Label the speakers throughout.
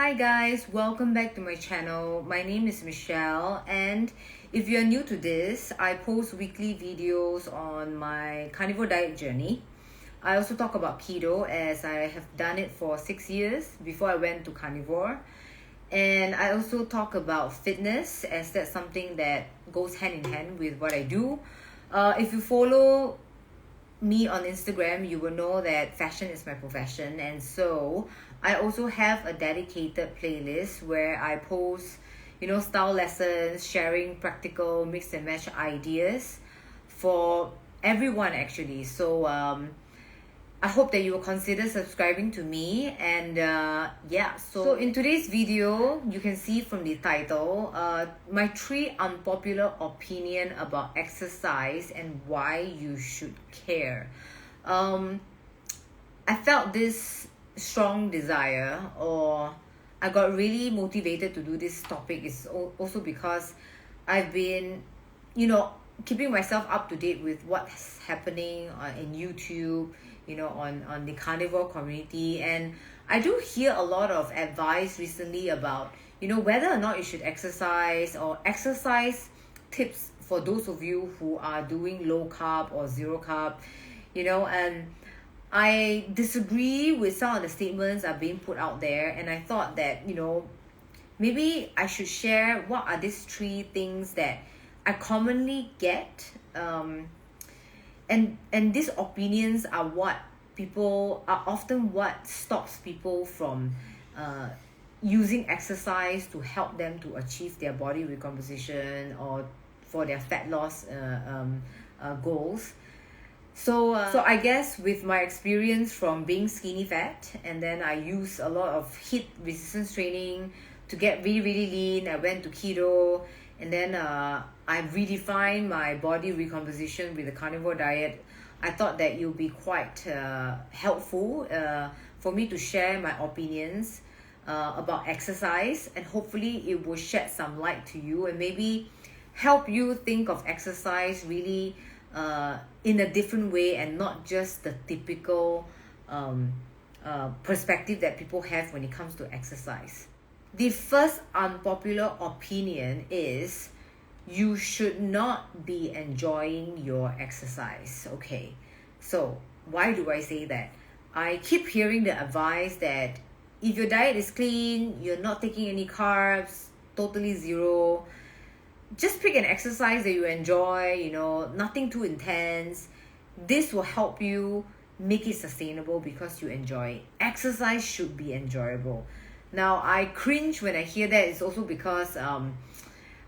Speaker 1: Hi guys, welcome back to my channel. My name is Michelle, and if you're new to this, I post weekly videos on my carnivore diet journey. I also talk about keto as I have done it for 6 years before I went to carnivore. And I also talk about fitness as that's something that goes hand in hand with what I do. If you follow me on Instagram, you will know that fashion is my profession, and so I also have a dedicated playlist where I post, style lessons, sharing practical mix and match ideas for everyone actually. So I hope that you will consider subscribing to me. And so in today's video, you can see from the title, my 3 unpopular opinion about exercise and why you should care. I felt this strong desire, or I got really motivated to do this topic is also because I've been, keeping myself up to date with what's happening in YouTube, on the carnivore community. And I do hear a lot of advice recently about, whether or not you should exercise, or exercise tips for those of you who are doing low carb or zero carb, and I disagree with some of the statements that are being put out there. And I thought that, maybe I should share what are these 3 things that I commonly get, and these opinions are often what stops people from using exercise to help them to achieve their body recomposition or for their fat loss goals. So I guess with my experience from being skinny fat, and then I use a lot of heat resistance training to get really, really lean. I went to keto, and then I redefined my body recomposition with the carnivore diet. I thought that it would be quite helpful for me to share my opinions about exercise, and hopefully it will shed some light to you and maybe help you think of exercise really in a different way, and not just the typical perspective that people have when it comes to exercise. The first unpopular opinion is you should not be enjoying your exercise. Okay, so why do I say that? I keep hearing the advice that if your diet is clean, you're not taking any carbs, totally zero, just pick an exercise that you enjoy, nothing too intense. This will help you make it sustainable because you enjoy it. Exercise should be enjoyable. Now, I cringe when I hear that. It's also because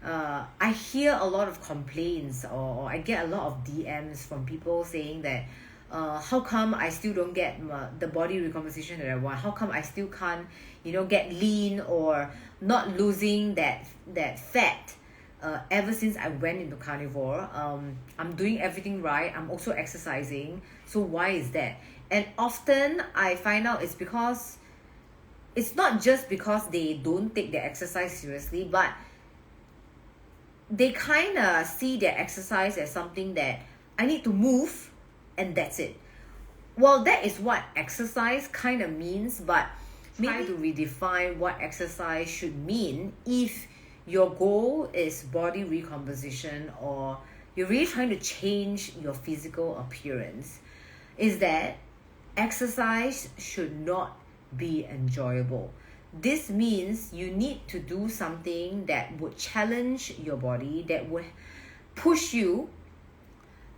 Speaker 1: I hear a lot of complaints, or I get a lot of DMs from people saying that how come I still don't get the body recomposition that I want? How come I still can't, get lean or not losing that fat? Ever since I went into carnivore, I'm doing everything right. I'm also exercising. So why is that? And often I find out it's because it's not just because they don't take their exercise seriously, but they kind of see their exercise as something that I need to move and that's it. Well, that is what exercise kind of means, but try to redefine what exercise should mean if your goal is body recomposition, or you're really trying to change your physical appearance. Is that exercise should not be enjoyable. This means you need to do something that would challenge your body, that would push you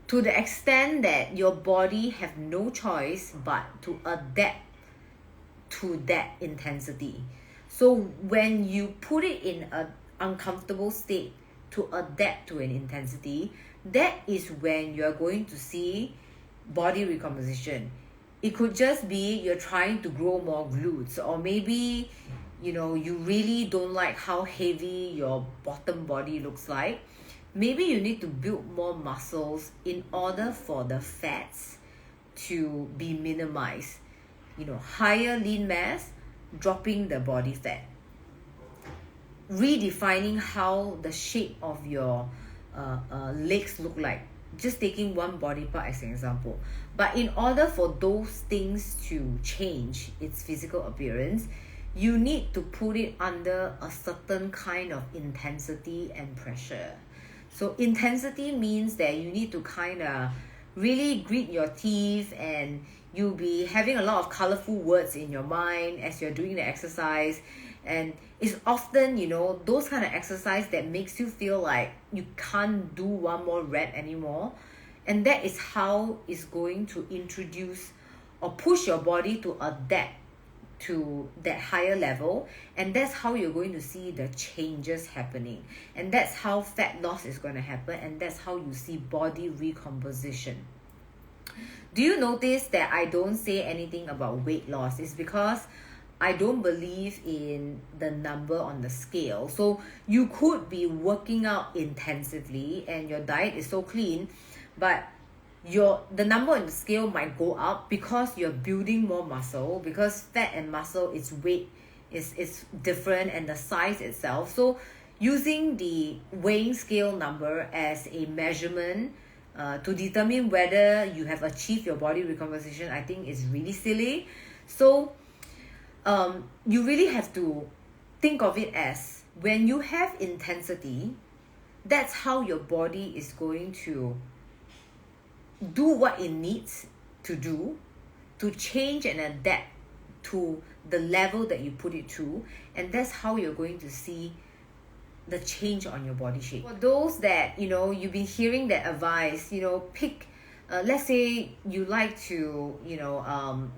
Speaker 1: to the extent that your body have no choice but to adapt to that intensity. So when you put it in an uncomfortable state to adapt to an intensity, that is when you're going to see body recomposition. It could just be you're trying to grow more glutes, or maybe you really don't like how heavy your bottom body looks like. Maybe you need to build more muscles in order for the fats to be minimized. Higher lean mass, dropping the body fat. Redefining how the shape of your legs look like. Just taking one body part as an example. But in order for those things to change its physical appearance, you need to put it under a certain kind of intensity and pressure. So intensity means that you need to kind of really grit your teeth, and you'll be having a lot of colorful words in your mind as you're doing the exercise. And it's often, those kind of exercise that makes you feel like you can't do one more rep anymore. And that is how it's going to introduce or push your body to adapt to that higher level, and that's how you're going to see the changes happening, and that's how fat loss is going to happen, and that's how you see body recomposition. Do you notice that I don't say anything about weight loss? It's because I don't believe in the number on the scale. So you could be working out intensively and your diet is so clean, but the number on the scale might go up because you're building more muscle, because fat and muscle, its weight is different, and the size itself. So using the weighing scale number as a measurement to determine whether you have achieved your body recomposition, I think is really silly. So you really have to think of it as, when you have intensity, that's how your body is going to do what it needs to do to change and adapt to the level that you put it to, and that's how you're going to see the change on your body shape. For those that you've been hearing that advice, pick let's say you like to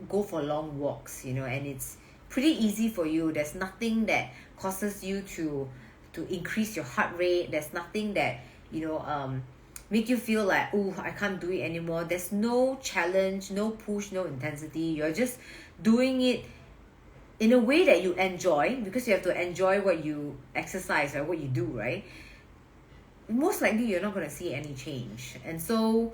Speaker 1: go for long walks, and it's pretty easy for you. There's nothing that causes you to increase your heart rate. There's nothing that make you feel like, oh, I can't do it anymore. There's no challenge, no push, no intensity. You're just doing it in a way that you enjoy, because you have to enjoy what you exercise or what you do, right? Most likely you're not going to see any change. And so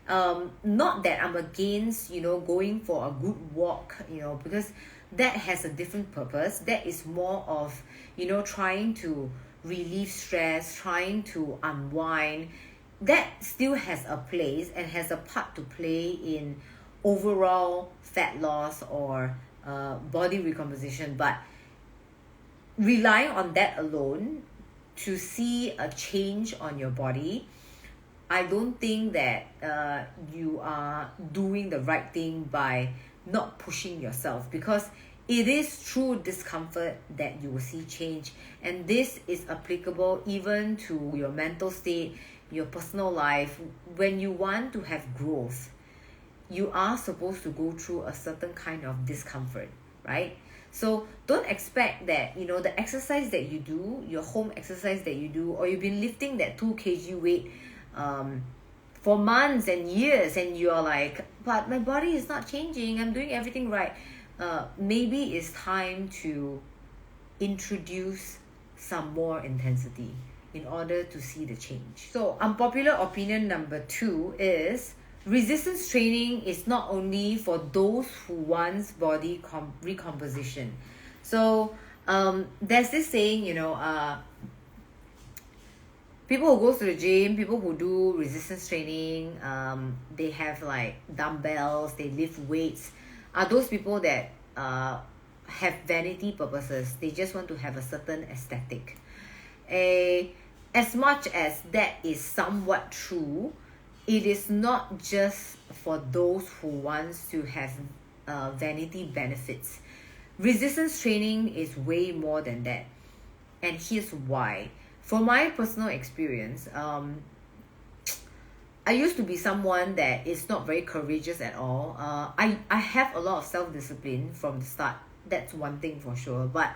Speaker 1: not that I'm against going for a good walk, because that has a different purpose. That is more of trying to relieve stress, trying to unwind. That still has a place and has a part to play in overall fat loss or body recomposition. But relying on that alone to see a change on your body, I don't think that you are doing the right thing by not pushing yourself, because it is through discomfort that you will see change. And this is applicable even to your mental state, your personal life. When you want to have growth, you are supposed to go through a certain kind of discomfort, right? So don't expect that the exercise that you do, your home exercise that you do, or you've been lifting that 2 kg weight for months and years, and you're like, but my body is not changing, I'm doing everything right. Maybe it's time to introduce some more intensity in order to see the change. So unpopular opinion number 2 is, resistance training is not only for those who want body recomposition. So there's this saying, people who go to the gym, people who do resistance training, they have like dumbbells, they lift weights, are those people that have vanity purposes. They just want to have a certain aesthetic. As much as that is somewhat true, it is not just for those who wants to have vanity benefits. Resistance training is way more than that, and here's why. For my personal experience, I used to be someone that is not very courageous at all. I have a lot of self-discipline from the start. That's one thing for sure. But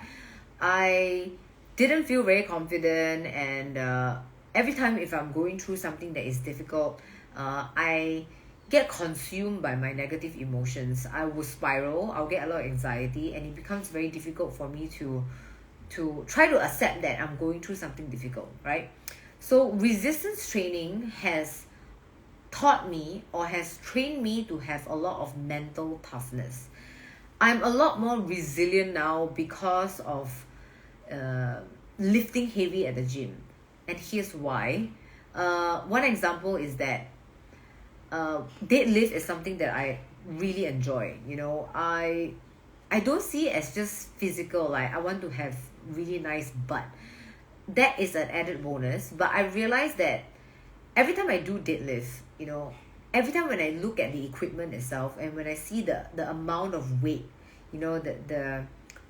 Speaker 1: I didn't feel very confident, and every time if I'm going through something that is difficult, I get consumed by my negative emotions. I will spiral. I'll get a lot of anxiety, and it becomes very difficult for me to try to accept that I'm going through something difficult, right? So resistance training has taught me, or has trained me, to have a lot of mental toughness. I'm a lot more resilient now because of lifting heavy at the gym. And here's why. One example is that deadlift is something that I really enjoy. I I don't see it as just physical, like I want to have really nice butt. That is an added bonus. But I realized that every time I do deadlift, every time when I look at the equipment itself and when I see the amount of weight, the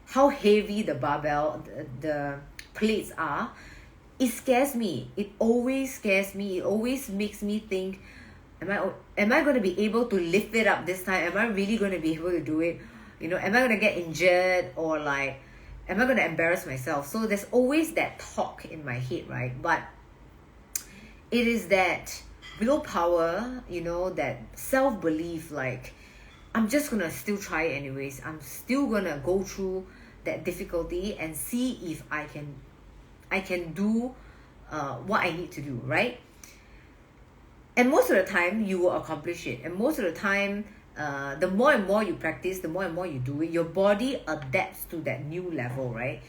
Speaker 1: how heavy the barbell, the plates are, it scares me. It always scares me. It always makes me think, am I going to be able to lift it up this time? Am I really going to be able to do it? Am I going to get injured, or like, am I going to embarrass myself? So there's always that talk in my head, right? But it is that willpower, that self-belief, like, I'm just going to still try it anyways. I'm still going to go through that difficulty and see if I can do what I need to do, right? And most of the time you will accomplish it. And most of the time, the more and more you practice, the more and more you do it, your body adapts to that new level, right?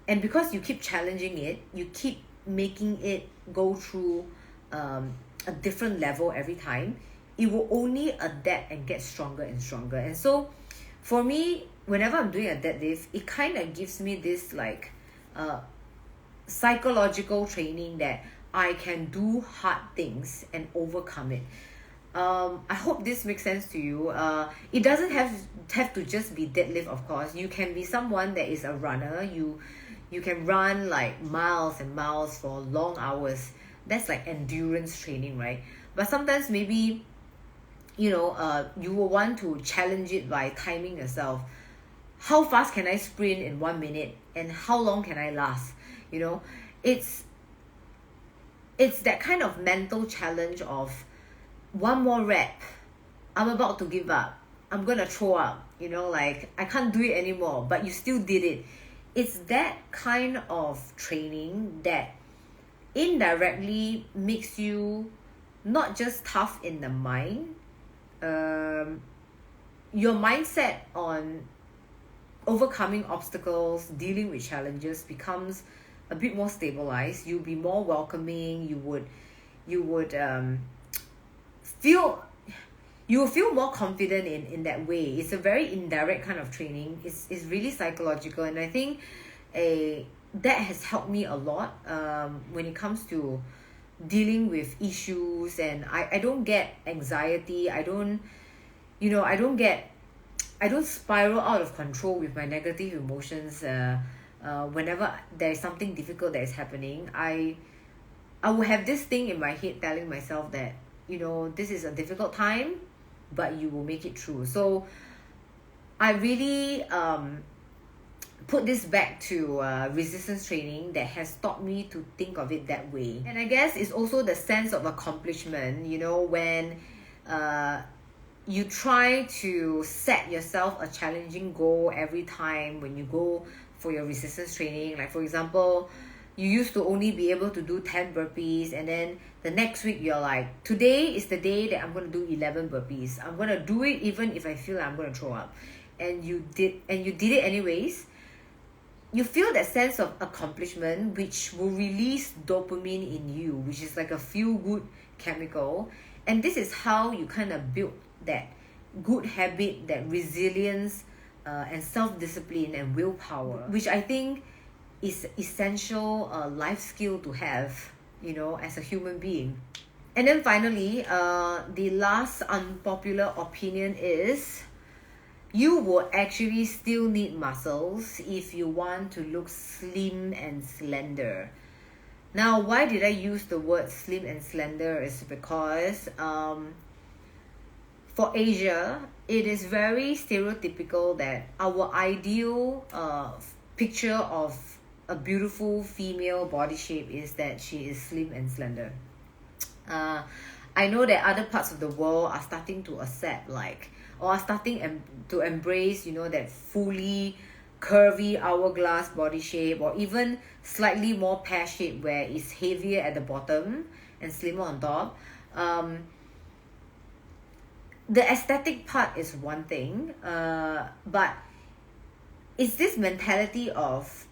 Speaker 1: And because you keep challenging it, you keep making it go through a different level every time, it will only adapt and get stronger and stronger. And so for me, whenever I'm doing a deadlift, it kind of gives me this like psychological training that I can do hard things and overcome it. I hope this makes sense to you. It doesn't have to just be deadlift, of course. You can be someone that is a runner. You can run like miles and miles for long hours. That's like endurance training, right? But sometimes maybe you will want to challenge it by timing yourself. How fast can I sprint in 1 minute, and how long can I last? It's that kind of mental challenge of one more rep, I'm about to give up, I'm gonna throw up, like I can't do it anymore, but you still did it. It's that kind of training that indirectly makes you not just tough in the mind, your mindset on overcoming obstacles, dealing with challenges becomes a bit more stabilized. You'll be more welcoming. You will feel more confident in that way. It's a very indirect kind of training. It's really psychological, and I think that has helped me a lot when it comes to dealing with issues. And I don't get anxiety. I don't spiral out of control with my negative emotions. Whenever there's something difficult that is happening, I will have this thing in my head telling myself that this is a difficult time, but you will make it through. So I really put this back to resistance training that has taught me to think of it that way. And I guess it's also the sense of accomplishment, when you try to set yourself a challenging goal every time when you go for your resistance training. Like, for example, you used to only be able to do 10 burpees, and then the next week you're like, today is the day that I'm going to do 11 burpees. I'm going to do it even if I feel like I'm going to throw up. And you did it anyways. You feel that sense of accomplishment, which will release dopamine in you, which is like a feel-good chemical. And this is how you kind of build that good habit, that resilience, and self-discipline and willpower, which I think is essential life skill to have, as a human being. And then finally, the last unpopular opinion is you will actually still need muscles if you want to look slim and slender. Now, why did I use the word slim and slender is because for Asia, it is very stereotypical that our ideal picture of a beautiful female body shape is that she is slim and slender. I know that other parts of the world are starting to accept or are starting to embrace, that fully curvy hourglass body shape, or even slightly more pear shape where it's heavier at the bottom and slimmer on top. The aesthetic part is one thing, but it's this mentality of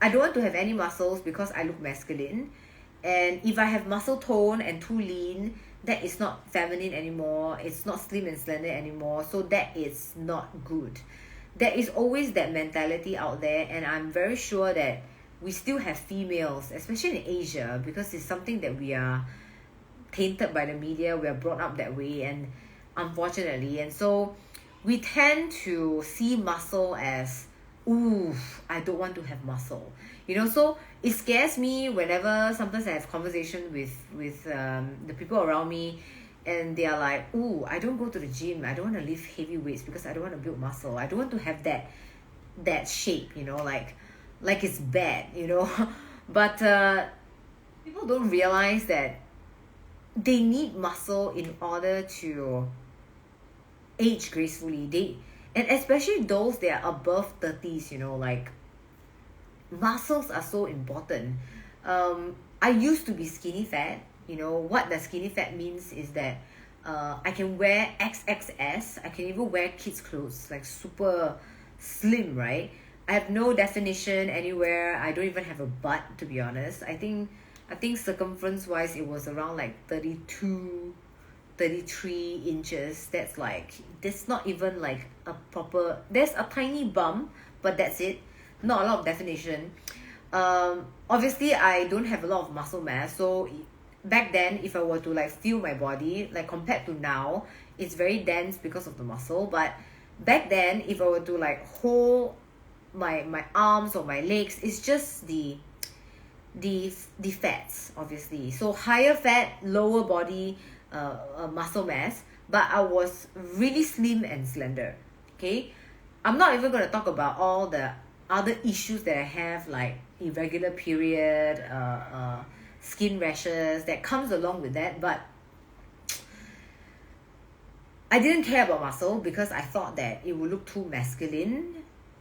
Speaker 1: I don't want to have any muscles because I look masculine, and if I have muscle tone and too lean, that is not feminine anymore, it's not slim and slender anymore, so that is not good. There is always that mentality out there, and I'm very sure that we still have females, especially in Asia, because it's something that we are tainted by the media, we are brought up that way, and unfortunately, and so we tend to see muscle as, ooh, I don't want to have muscle, so it scares me whenever sometimes I have conversation with the people around me, and they are like, ooh, I don't go to the gym, I don't want to lift heavy weights because I don't want to build muscle, I don't want to have that shape, like it's bad, but people don't realize that they need muscle in order to age gracefully. And especially those that are above 30s, like muscles are so important. I used to be skinny fat. What the skinny fat means is that I can wear XXS. I can even wear kids clothes, like super slim, right? I have no definition anywhere. I don't even have a butt, to be honest. I think circumference wise it was around like 32, 33 inches. That's not even like a proper, there's a tiny bump, but that's it. Not a lot of definition. Obviously I don't have a lot of muscle mass, so back then if I were to like feel my body, like compared to now, it's very dense because of the muscle. But back then if I were to like hold my arms or my legs, it's just the fats, obviously. So higher fat, lower body muscle mass, but I was really slim and slender. Okay, I'm not even going to talk about all the other issues that I have, like irregular period, skin rashes that comes along with that. But I didn't care about muscle because I thought that it would look too masculine.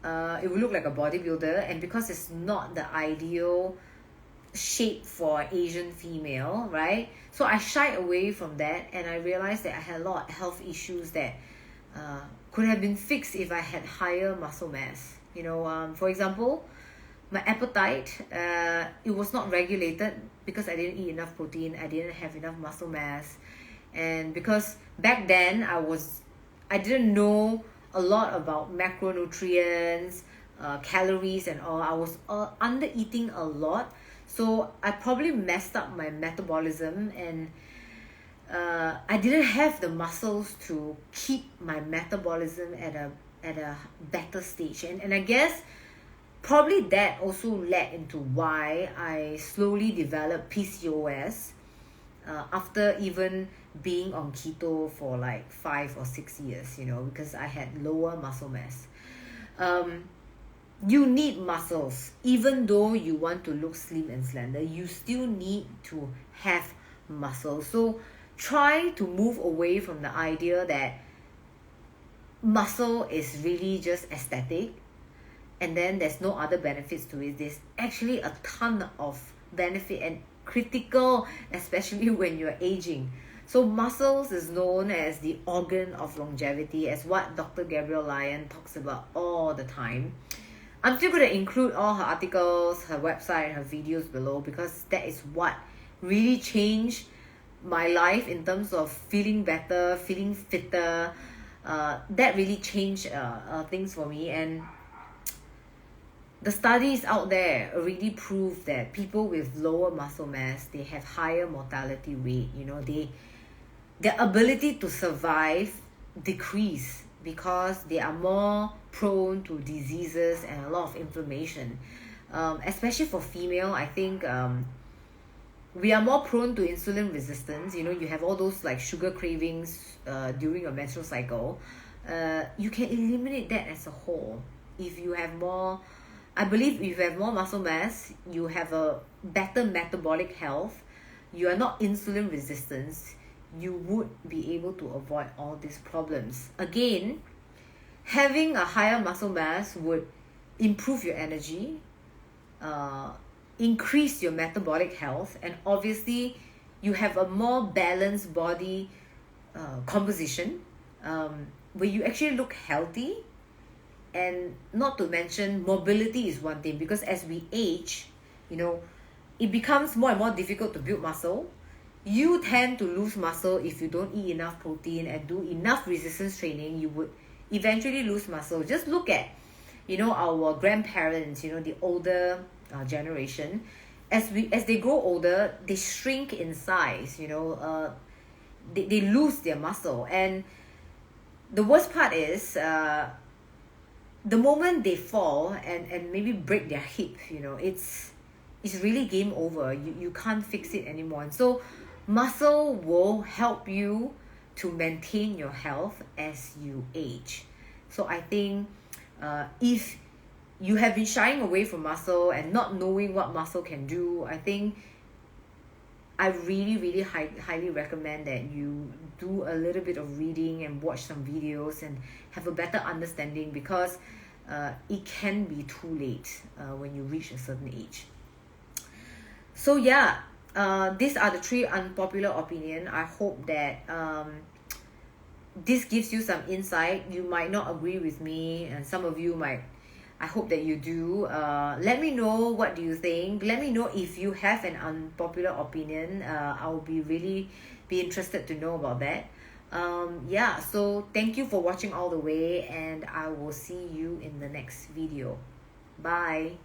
Speaker 1: It would look like a bodybuilder, and because it's not the ideal shape for Asian female, right? So I shied away from that, and I realized that I had a lot of health issues that could have been fixed if I had higher muscle mass. For example, my appetite, it was not regulated because I didn't eat enough protein, I didn't have enough muscle mass, and because back then I didn't know a lot about macronutrients, calories and all. I was under eating a lot, so I probably messed up my metabolism, and I didn't have the muscles to keep my metabolism at a better stage, and I guess probably that also led into why I slowly developed PCOS after even being on keto for like 5 or 6 years, because I had lower muscle mass. You need muscles. Even though you want to look slim and slender, you still need to have muscle. So try to move away from the idea that muscle is really just aesthetic and then there's no other benefits to it. There's actually a ton of benefit and critical, especially when you're aging. So muscles is known as the organ of longevity, as what Dr. Gabrielle Lyon talks about all the time. I'm still going to include all her articles, her website, her videos below, because that is what really changed my life in terms of feeling better, feeling fitter. That really changed things for me. And the studies out there already prove that people with lower muscle mass, they have higher mortality rate. Their ability to survive decrease because they are more prone to diseases and a lot of inflammation. Especially for female, I think we are more prone to insulin resistance. You have all those like sugar cravings during your menstrual cycle. You can eliminate that as a whole if you have more. I believe if you have more muscle mass, you have a better metabolic health, you are not insulin resistant, you would be able to avoid all these problems. Again, having a higher muscle mass would improve your energy, increase your metabolic health, and obviously you have a more balanced body composition, where you actually look healthy. And not to mention, mobility is one thing, because as we age, it becomes more and more difficult to build muscle. you tend to lose muscle if you don't eat enough protein and do enough resistance training. You would eventually lose muscle. Just look at, our grandparents, the older generation. As they grow older, they shrink in size. They lose their muscle. And the worst part is, the moment they fall and maybe break their hip, it's really game over. You can't fix it anymore. And so muscle will help you to maintain your health as you age. So I think if you have been shying away from muscle and not knowing what muscle can do, I think I really, really highly recommend that you do a little bit of reading and watch some videos and have a better understanding, because it can be too late when you reach a certain age. So yeah, these are the 3 unpopular opinion. I hope that this gives you some insight. You might not agree with me, and some of you might. I hope that you do. Let me know, what do you think. Let me know if you have an unpopular opinion. I'll be interested to know about that. Yeah, so thank you for watching all the way, and I will see you in the next video. Bye.